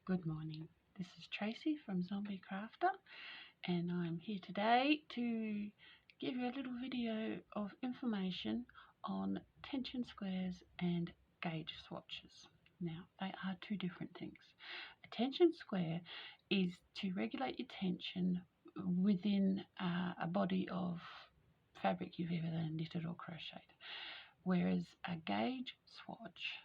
Good morning. This is Tracy from Zombie Crafter, and I'm here today to give you a little video of information on tension squares and gauge swatches. Now, they are two different things. A tension square is to regulate your tension within a body of fabric you've ever knitted or crocheted, whereas a gauge swatch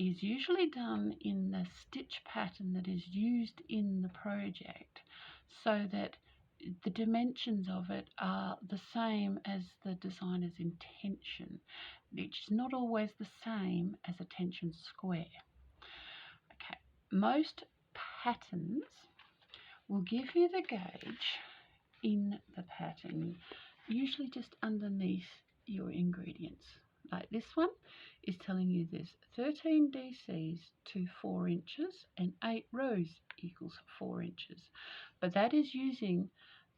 is usually done in the stitch pattern that is used in the project, so that the dimensions of it are the same as the designer's intention, which is not always the same as a tension square. Okay, most patterns will give you the gauge in the pattern, usually just underneath your ingredients. Like this one is telling you there's 13 DCs to 4 inches and 8 rows equals 4 inches. But that is using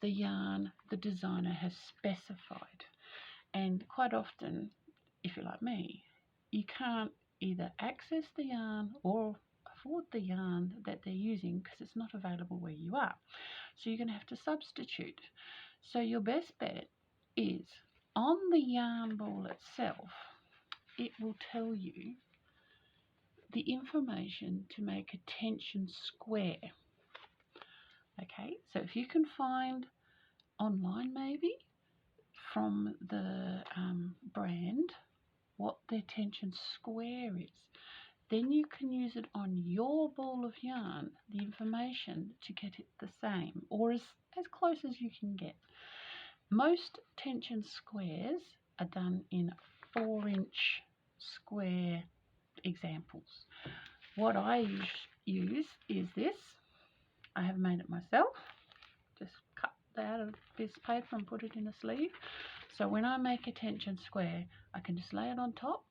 the yarn the designer has specified. And quite often, if you're like me, you can't either access the yarn or afford the yarn that they're using because it's not available where you are. So you're going to have to substitute. So your best bet is on the yarn ball itself, it will tell you the information to make a tension square. Okay, so if you can find online maybe from the brand what their tension square is, then you can use it on your ball of yarn, the information to get it the same or as close as you can get. Most tension squares are done in 4-inch square examples. What I use is this. I have made it myself. Just cut that out of this paper and put it in a sleeve. So when I make a tension square, I can just lay it on top,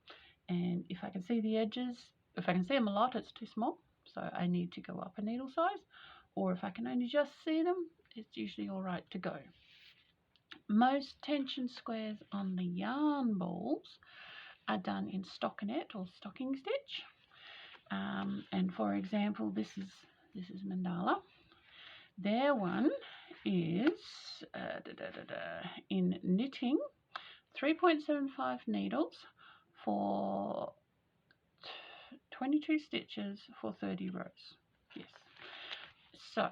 and if I can see the edges, if I can see them a lot, it's too small, so I need to go up a needle size, or if I can only just see them, it's usually all right to go. Most tension squares on the yarn balls are done in stockinette or stocking stitch. And for example, this is Mandala. Their one is in knitting, 3.75 needles for 22 stitches for 30 rows. Yes. So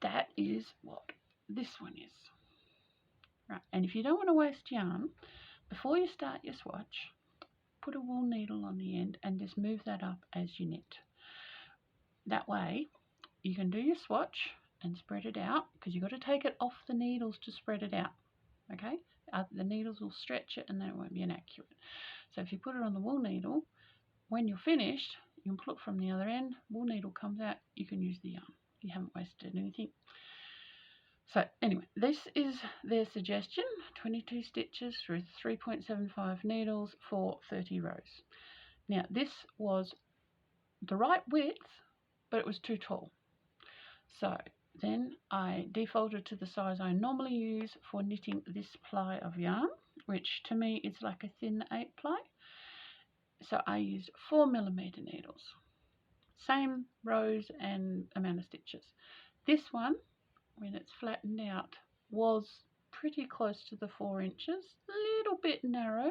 that is what this one is. Right, and if you don't want to waste yarn, before you start your swatch, put a wool needle on the end and just move that up as you knit. That way you can do your swatch and spread it out, because you've got to take it off the needles to spread it out. Okay, the needles will stretch it and then it won't be inaccurate. So if you put it on the wool needle, when you're finished, you can pull it from the other end, wool needle comes out, you can use the yarn. You haven't wasted anything. So anyway, this is their suggestion, 22 stitches through 3.75 needles for 30 rows. Now this was the right width, but it was too tall. So then I defaulted to the size I normally use for knitting this ply of yarn, which to me is like a thin 8 ply. So I used 4mm needles. Same rows and amount of stitches. This one, when it's flattened out, was pretty close to the 4 inches, a little bit narrow,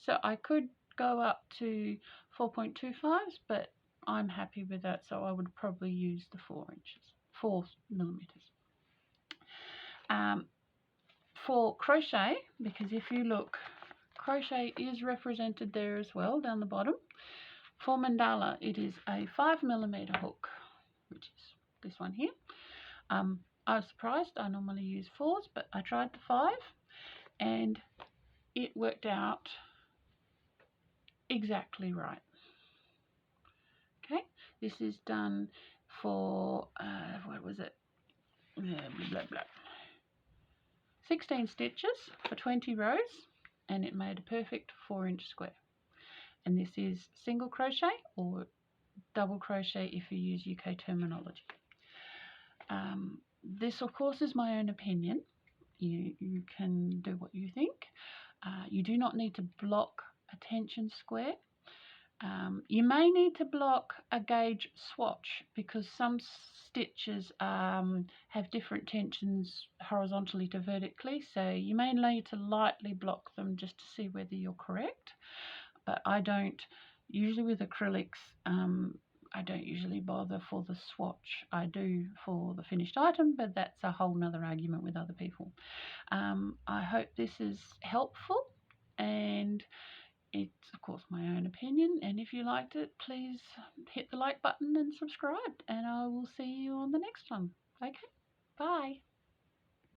so I could go up to 4.25s, but I'm happy with that, so I would probably use the 4mm. For crochet, because if you look, crochet is represented there as well down the bottom. For mandala, it is a 5mm hook, which is this one here. I was surprised. I normally use 4s, but I tried the 5 and it worked out exactly right. Okay, this is done for, what was it? Blah, blah, blah. 16 stitches for 20 rows, and it made a perfect 4-inch square. And this is single crochet or double crochet if you use UK terminology. This, of course, is my own opinion. You can do what you think. You do not need to block a tension square. You may need to block a gauge swatch because some stitches have different tensions horizontally to vertically, so you may need to lightly block them just to see whether you're correct. But I don't, usually with acrylics, I don't usually bother for the swatch. I do for the finished item, but that's a whole nother argument with other people. I hope this is helpful, and it's of course my own opinion, and if you liked it, please hit the like button and subscribe, and I will see you on the next one. Okay, bye.